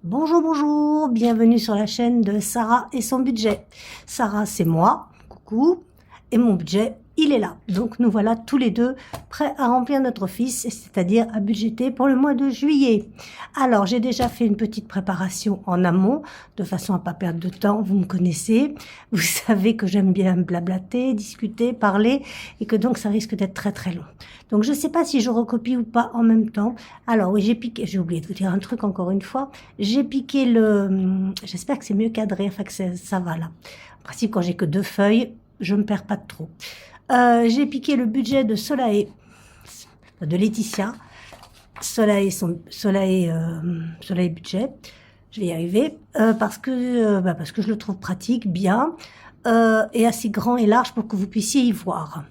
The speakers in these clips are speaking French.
Bonjour, bonjour, bienvenue sur la chaîne de Sarah et son budget. Sarah, c'est moi, coucou, et mon budget, il est là. Donc nous voilà tous les deux prêts à remplir notre office, c'est-à-dire à budgéter pour le mois de juillet. Alors, j'ai déjà fait une petite préparation en amont, de façon à pas perdre de temps, vous me connaissez. Vous savez que j'aime bien blablater, discuter, parler, et que donc ça risque d'être très très long. Donc je ne sais pas si je recopie ou pas en même temps. Alors oui, j'ai oublié de vous dire un truc encore une fois. J'ai piqué le... J'espère que c'est mieux cadré, enfin que ça va là. En principe, quand j'ai que 2 feuilles, je me perds pas de trop. J'ai piqué le budget de Solae, de Laetitia. Solae budget. Je vais y arriver parce que je le trouve pratique, bien, et assez grand et large pour que vous puissiez y voir.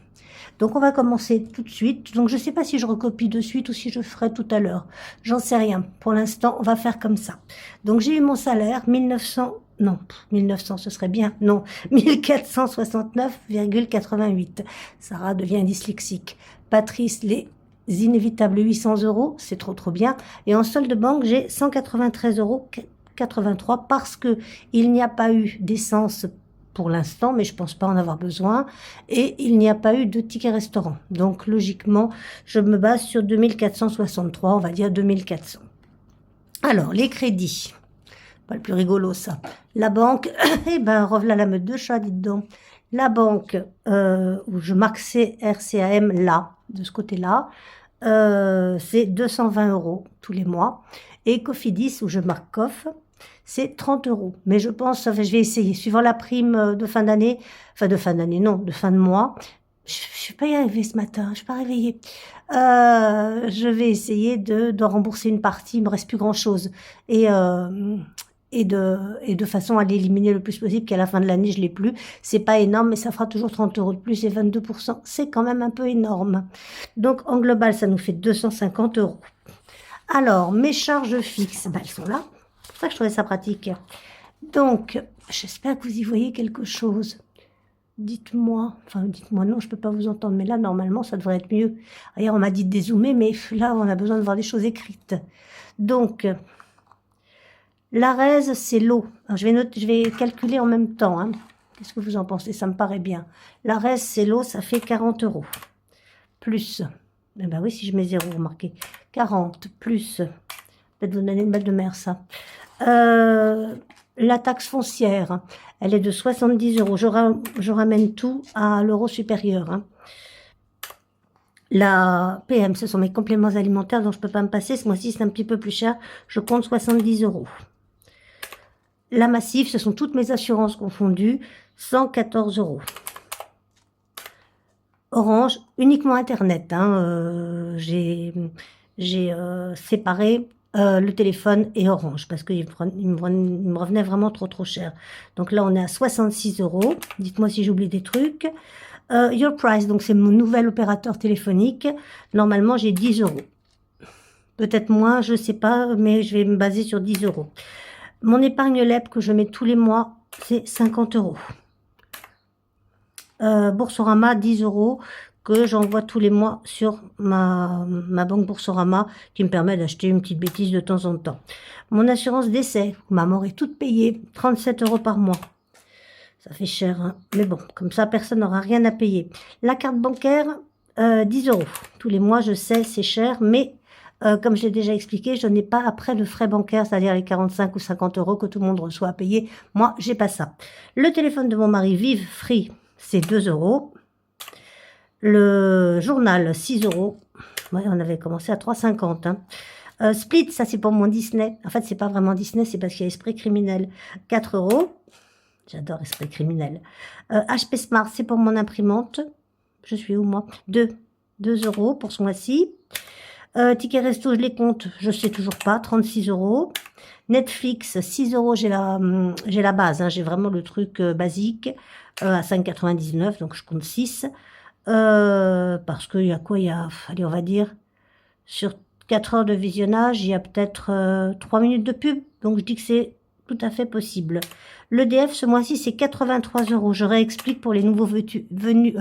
Donc on va commencer tout de suite. Donc je ne sais pas si je recopie de suite ou si je ferai tout à l'heure. J'en sais rien. Pour l'instant, on va faire comme ça. Donc j'ai eu mon salaire, 1900, non, 1900 ce serait bien, non, 1469,88. Sarah devient dyslexique. Patrice, les inévitables 800 euros, c'est trop trop bien. Et en solde de banque, j'ai 193,83 euros parce que il n'y a pas eu d'essence pour l'instant, mais je pense pas en avoir besoin. Et il n'y a pas eu de ticket restaurant. Donc, logiquement, je me base sur 2463, on va dire 2400. Alors, les crédits. Pas le plus rigolo, ça. La banque, eh ben, revoilà la meute de chat, dites donc. La banque, où je marque CRCAM là, de ce côté-là, c'est 220 euros tous les mois. Et Cofidis, où je marque COF, c'est 30 euros. Mais je pense, enfin, je vais essayer, suivant la prime de fin d'année, enfin de fin d'année, non, de fin de mois. Je ne suis pas y arrivée ce matin, je ne suis pas réveillée. Je vais essayer de rembourser une partie, il me reste plus grand-chose. Et de façon à l'éliminer le plus possible, qu'à la fin de l'année, je l'ai plus. C'est pas énorme, mais ça fera toujours 30 euros de plus et 22%. C'est quand même un peu énorme. Donc, en global, ça nous fait 250 euros. Alors, mes charges fixes, ben, elles sont là. C'est pour ça que je trouvais ça pratique. Donc, j'espère que vous y voyez quelque chose. Dites-moi, enfin dites-moi non, je ne peux pas vous entendre, mais là, normalement, ça devrait être mieux. D'ailleurs, on m'a dit de dézoomer, mais là, on a besoin de voir des choses écrites. Donc, l'ARES, c'est l'eau. Je vais calculer en même temps. Hein. Qu'est-ce que vous en pensez? Ça me paraît bien. L'ARES, c'est l'eau, ça fait 40 euros. Plus, eh ben oui, si je mets 0, remarquez. 40 plus, peut-être vous donner une balle de mer, ça. La taxe foncière, elle est de 70 euros. Je ramène tout à l'euro supérieur. Hein. La PM, ce sont mes compléments alimentaires dont je ne peux pas me passer. Ce mois-ci, c'est un petit peu plus cher. Je compte 70 euros. La Massif, ce sont toutes mes assurances confondues, 114 euros. Orange, uniquement Internet. Hein, j'ai séparé le téléphone et Orange parce qu'il me revenait vraiment trop cher. Donc là, on est à 66 euros. Dites-moi si j'oublie des trucs. Your Price, donc c'est mon nouvel opérateur téléphonique. Normalement, j'ai 10 euros. Peut-être moins, je ne sais pas, mais je vais me baser sur 10 euros. Mon épargne LEP que je mets tous les mois, c'est 50 euros. Boursorama, 10 euros que j'envoie tous les mois sur ma banque Boursorama qui me permet d'acheter une petite bêtise de temps en temps. Mon assurance décès, ma mort est toute payée, 37 euros par mois. Ça fait cher, hein, mais bon, comme ça, personne n'aura rien à payer. La carte bancaire, 10 euros. Tous les mois, je sais, c'est cher, mais comme je l'ai déjà expliqué, je n'ai pas après le frais bancaire, c'est-à-dire les 45 ou 50 euros que tout le monde reçoit à payer. Moi, j'ai pas ça. Le téléphone de mon mari, Vive Free, c'est 2 euros. Le journal, 6 euros. Ouais, on avait commencé à 3,50. Hein. Split, ça c'est pour mon Disney. En fait, c'est pas vraiment Disney, c'est parce qu'il y a Esprit Criminel. 4 euros. J'adore Esprit Criminel. HP Smart, c'est pour mon imprimante. Je suis où, moi? 2 euros pour ce mois-ci. Ticket resto, je les compte, je sais toujours pas, 36 euros. Netflix, 6 euros, j'ai la base, hein, j'ai vraiment le truc basique, à 5,99, donc je compte 6. Parce qu'il y a quoi? Il y a, allez, on va dire, sur 4 heures de visionnage, il y a peut-être 3 minutes de pub, donc je dis que c'est tout à fait possible. L'EDF, ce mois-ci, c'est 83 euros. Je réexplique pour les nouveaux venus,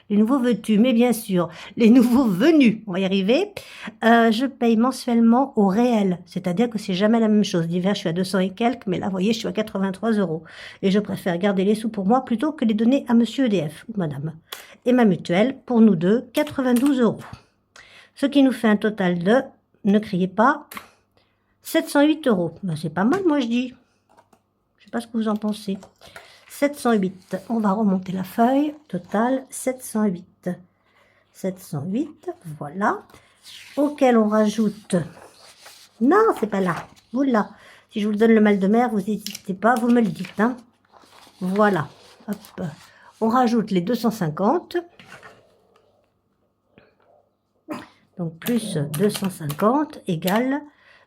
les nouveaux venus, mais bien sûr, les nouveaux venus, on va y arriver, je paye mensuellement au réel, c'est-à-dire que c'est jamais la même chose. D'hiver, je suis à 200 et quelques, mais là, vous voyez, je suis à 83 euros. Et je préfère garder les sous pour moi plutôt que les donner à monsieur EDF ou madame. Et ma mutuelle, pour nous deux, 92 euros. Ce qui nous fait un total de, ne criez pas, 708 euros. Ben, c'est pas mal, moi, je dis. Je sais pas ce que vous en pensez. 708. On va remonter la feuille. Total, 708. 708, voilà. Auquel on rajoute... Non, c'est pas là. Oula. Si je vous donne le mal de mer, vous n'hésitez pas, vous me le dites. Hein. Voilà. Hop. On rajoute les 250. Donc, plus 250 égale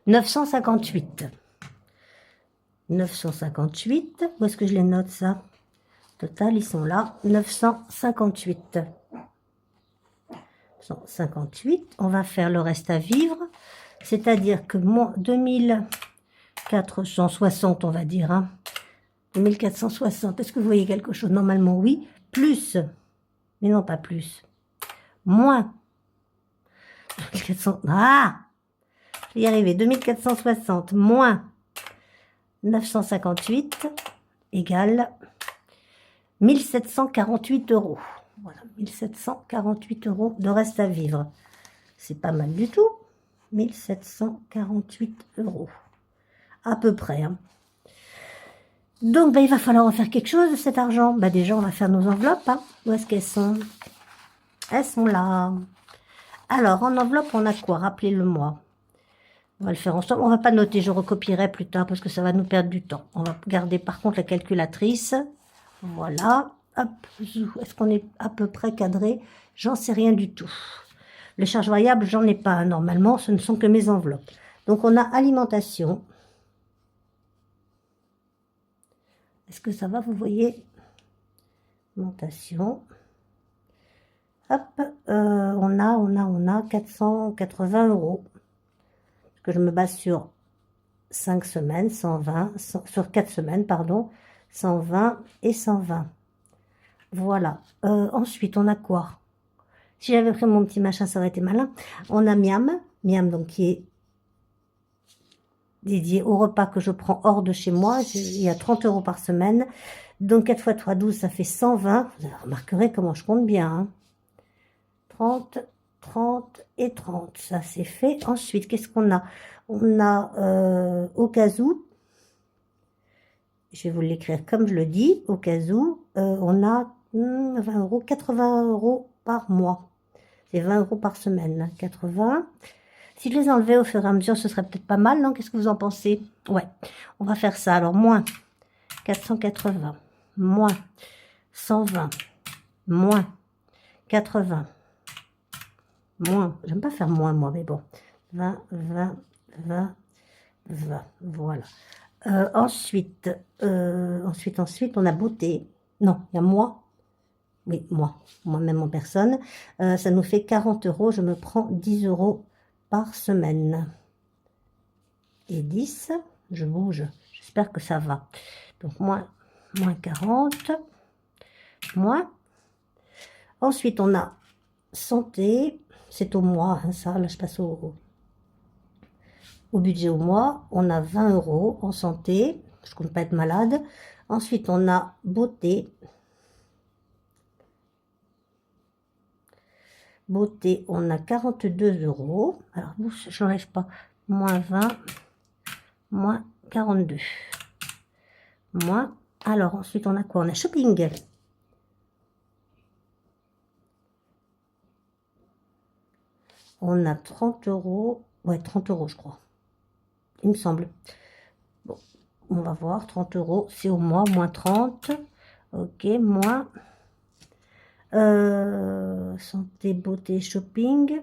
958. 958. Où est-ce que je les note, ça? Total, ils sont là. 958. 158. On va faire le reste à vivre. C'est-à-dire que moi, 2460, on va dire. Hein. 2460. Est-ce que vous voyez quelque chose? Normalement, oui. Plus. Mais non, pas plus. Moins. 2400. Ah! Je vais y arriver. 2460 moins 958 égale 1748 euros. Voilà, 1748 euros de reste à vivre. C'est pas mal du tout. 1748 euros. À peu près. Hein. Donc, ben, il va falloir en faire quelque chose de cet argent. Ben, déjà, on va faire nos enveloppes. Hein. Où est-ce qu'elles sont? Elles sont là. Alors, en enveloppe, on a quoi? Rappelez-le-moi. On va le faire ensemble. On va pas noter, je recopierai plus tard parce que ça va nous perdre du temps. On va garder par contre la calculatrice. Voilà. Hop. Est-ce qu'on est à peu près cadré? J'en sais rien du tout. Les charges variables, j'en ai pas. Normalement, ce ne sont que mes enveloppes. Donc, on a alimentation. Est-ce que ça va? Vous voyez? Alimentation. Hop. On a 480 euros. Que je me base sur 5 semaines, 120, sur 4 semaines, pardon, 120 et 120. Voilà. Ensuite, on a quoi? Si j'avais pris mon petit machin, ça aurait été malin. On a Miam, donc qui est dédié au repas que je prends hors de chez moi. Il y a 30 euros par semaine. Donc 4 x 3, 12, ça fait 120. Vous remarquerez comment je compte bien. Hein. 30, 30 et 30, ça c'est fait. Ensuite, qu'est-ce qu'on a? On a au cas où, je vais vous l'écrire comme je le dis, au cas où, on a 20 euros, 80 euros par mois. C'est 20 euros par semaine, 80. Si je les enlevais au fur et à mesure, ce serait peut-être pas mal, non? Qu'est-ce que vous en pensez? Ouais, on va faire ça. Alors, moins 480, moins 120, moins 80. Moins, j'aime pas faire moins, moi, mais bon. 20, 20, 20, 20. Voilà. Ensuite, on a beauté. Non, il y a moi. Oui, moi-même en personne. Ça nous fait 40 euros. Je me prends 10 euros par semaine. Et 10, je bouge. J'espère que ça va. Donc, moins 40. Moins. Ensuite, on a santé. C'est au mois, hein, ça. Là, je passe au budget au mois. On a 20 euros en santé. Je ne compte pas être malade. Ensuite, on a beauté. Beauté, on a 42 euros. Alors, je n'enlève pas. Moins 20, moins 42. Moins. Alors, ensuite, on a quoi? On a shopping. On a 30 euros. Ouais, 30 euros, je crois. Il me semble. Bon, on va voir. 30 euros, c'est au mois. Moins 30. Ok, moins. Santé, beauté, shopping.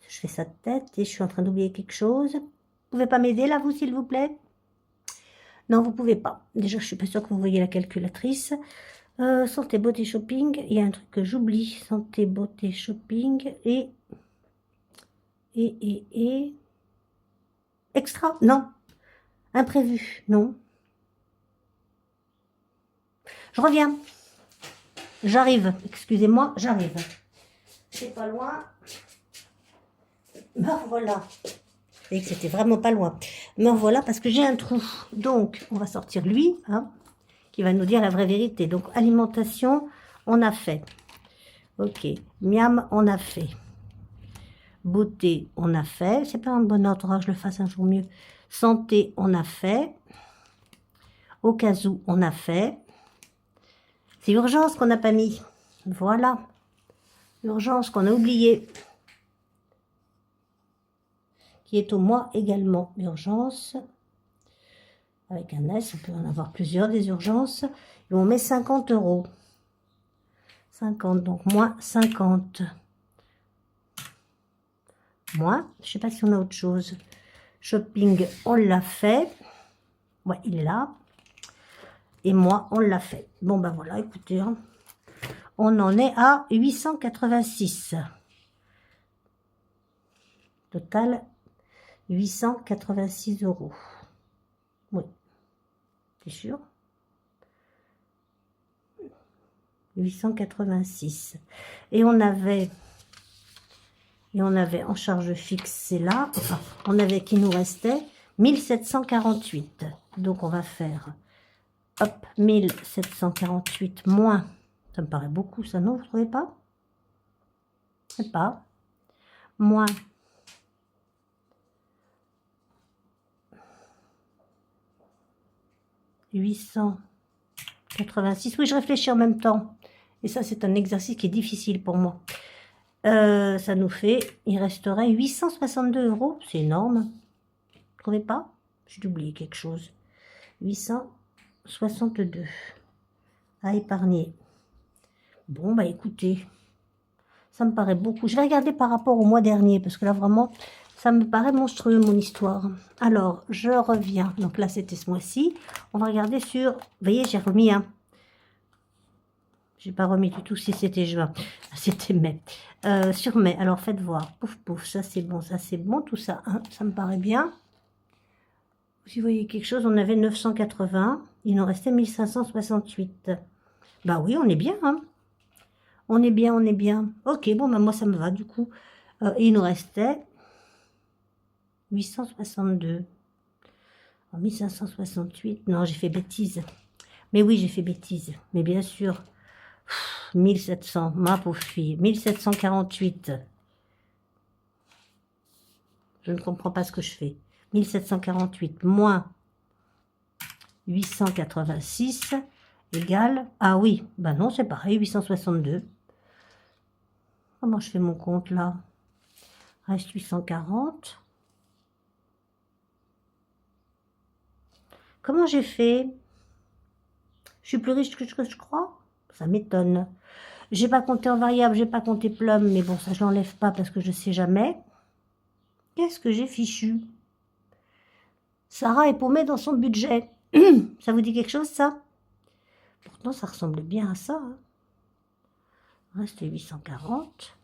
Je fais ça de tête et je suis en train d'oublier quelque chose. Vous pouvez pas m'aider là, vous, s'il vous plaît? Non, vous pouvez pas. Déjà, je suis pas sûre que vous voyez la calculatrice. Santé, beauté, shopping. Il y a un truc que j'oublie. Santé, beauté, shopping et... Extra? Non. Imprévu? Non. Je reviens. J'arrive, excusez-moi, j'arrive. C'est pas loin. Me voilà. Et que c'était vraiment pas loin. Me voilà parce que j'ai un trou. Donc, on va sortir lui, hein, qui va nous dire la vraie vérité. Donc, alimentation, on a fait. Ok. Miam, on a fait. Beauté, on a fait. C'est pas un bon ordre, hein, je le fasse un jour mieux. Santé, on a fait. Au cas où, on a fait. C'est urgence qu'on n'a pas mis. Voilà. Urgence qu'on a oublié. Qui est au mois également. Urgence. Avec un S, on peut en avoir plusieurs des urgences. Et on met 50 €. 50, donc moins 50. Moins, je ne sais pas si on a autre chose. Shopping, on l'a fait. Ouais, il est là. Et moi, on l'a fait. Bon, ben voilà, écoutez, hein, on en est à 886. Total, 886 €. Oui, c'est sûr. 886. Et on avait en charge fixe, c'est là, enfin, on avait qui nous restait 1748. Donc on va faire, hop, 1748 moins, ça me paraît beaucoup ça, non, vous trouvez pas? Je sais pas. Moins 886, oui, je réfléchis en même temps. Et ça, c'est un exercice qui est difficile pour moi. Ça nous fait, il resterait 862 €. C'est énorme. Vous trouvez pas? J'ai oublié quelque chose. 862 à épargner. Bon, bah écoutez, ça me paraît beaucoup. Je vais regarder par rapport au mois dernier, parce que là, vraiment, ça me paraît monstrueux, mon histoire. Alors, je reviens. Donc là, c'était ce mois-ci. On va regarder sur... Vous voyez, j'ai remis un... J'ai pas remis du tout si c'était juin. C'était mai. Sur mai, alors faites voir. Pouf, pouf, ça c'est bon, tout ça, hein, ça me paraît bien. Si vous voyez quelque chose, on avait 980, il nous restait 1568. Bah oui, on est bien, hein. On est bien, on est bien. Ok, bon, bah moi ça me va du coup. Et il nous restait 862. En 1568, non, j'ai fait bêtise. Mais oui, j'ai fait bêtise, mais bien sûr. 1700, ma pauvre fille, 1748. Je ne comprends pas ce que je fais. 1748 moins 886 égale... Ah oui, ben non, c'est pareil, 862. Comment je fais mon compte là? Reste 840. Comment j'ai fait? Je suis plus riche que ce que je crois? Ça m'étonne. J'ai pas compté en variable, j'ai pas compté plum, mais bon, ça je l'enlève pas parce que je sais jamais. Qu'est-ce que j'ai fichu? Sarah est paumée dans son budget. Ça vous dit quelque chose, ça? Pourtant, ça ressemble bien à ça. Hein. Reste 840.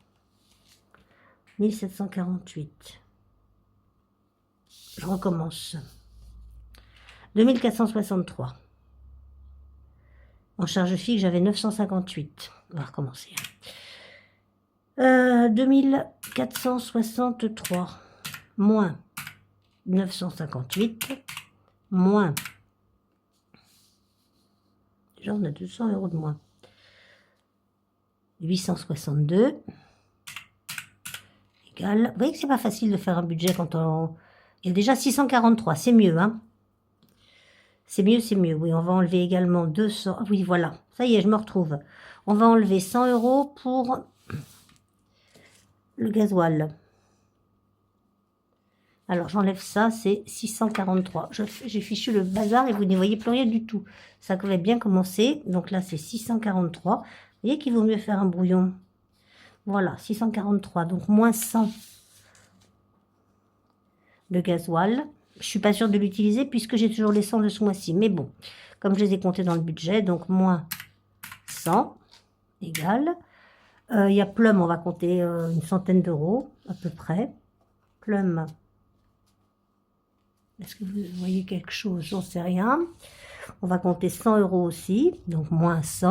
1748. Je recommence. 2463. En charge fixe, j'avais 958. On va recommencer. 2463 moins 958 moins... Déjà, on a 200 € de moins. 862 égale... Vous voyez que c'est pas facile de faire un budget quand on... Il y a déjà 643, c'est mieux, hein. C'est mieux, c'est mieux. Oui, on va enlever également 200... Oui, voilà. Ça y est, je me retrouve. On va enlever 100 € pour le gasoil. Alors, j'enlève ça, c'est 643. J'ai fichu le bazar et vous n'y voyez plus rien du tout. Ça avait bien commencé. Donc là, c'est 643. Vous voyez qu'il vaut mieux faire un brouillon. Voilà, 643. Donc, moins 100 de gasoil. Je suis pas sûre de l'utiliser puisque j'ai toujours les 100 de ce mois-ci. Mais bon, comme je les ai comptés dans le budget, donc moins 100 égale. Il y a plum, on va compter une centaine d'euros à peu près. Plum. Est-ce que vous voyez quelque chose? J'en sais rien. On va compter 100 € aussi, donc moins 100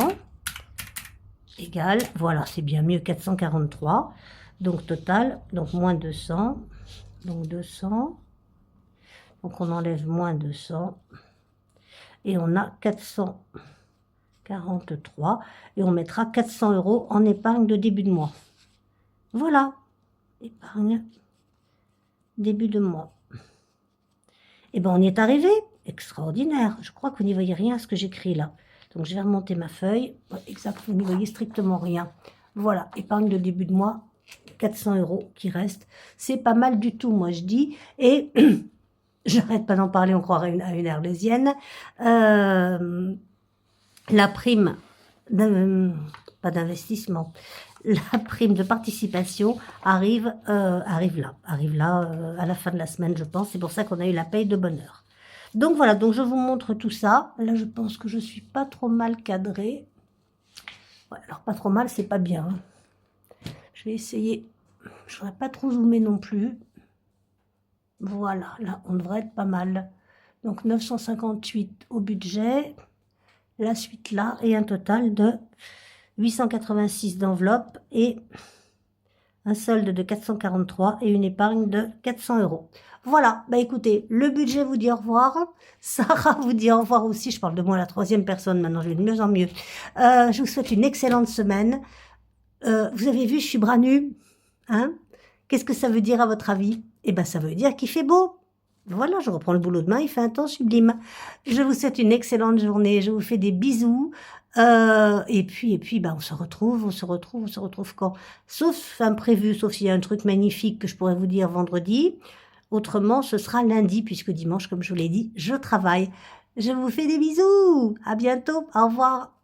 égale, voilà, c'est bien mieux, 443. Donc total, donc moins 200, donc 200. Donc on enlève moins 200 et on a 443 et on mettra 400 € en épargne de début de mois. Voilà, épargne début de mois. Et ben on y est arrivé, extraordinaire. Je crois que vous n'y voyez rien à ce que j'écris là. Donc je vais remonter ma feuille. Exact, vous n'y voyez strictement rien. Voilà, épargne de début de mois, 400 € qui restent. C'est pas mal du tout, moi je dis. Et j'arrête pas d'en parler, on croirait à une arlésienne. La prime, pas d'investissement, la prime de participation arrive là à la fin de la semaine, je pense. C'est pour ça qu'on a eu la paye de bonne heure. Donc voilà, donc je vous montre tout ça. Là, je pense que je suis pas trop mal cadrée. Ouais, alors pas trop mal, c'est pas bien. Hein. Je vais essayer. Je ne voudrais pas trop zoomer non plus. Voilà, là, on devrait être pas mal. Donc 958 au budget. La suite là, et un total de 886 d'enveloppe et un solde de 443 et une épargne de 400 €. Voilà, bah écoutez, le budget vous dit au revoir. Sarah vous dit au revoir aussi. Je parle de moi à la troisième personne maintenant, je vais de mieux en mieux. Je vous souhaite une excellente semaine. Vous avez vu, je suis bras nus. Hein? Qu'est-ce que ça veut dire à votre avis? Eh bien, ça veut dire qu'il fait beau. Voilà, je reprends le boulot demain, il fait un temps sublime. Je vous souhaite une excellente journée, je vous fais des bisous. Et puis, ben, on se retrouve quand? Sauf imprévu, sauf s'il y a un truc magnifique que je pourrais vous dire vendredi. Autrement, ce sera lundi, puisque dimanche, comme je vous l'ai dit, je travaille. Je vous fais des bisous. À bientôt. Au revoir.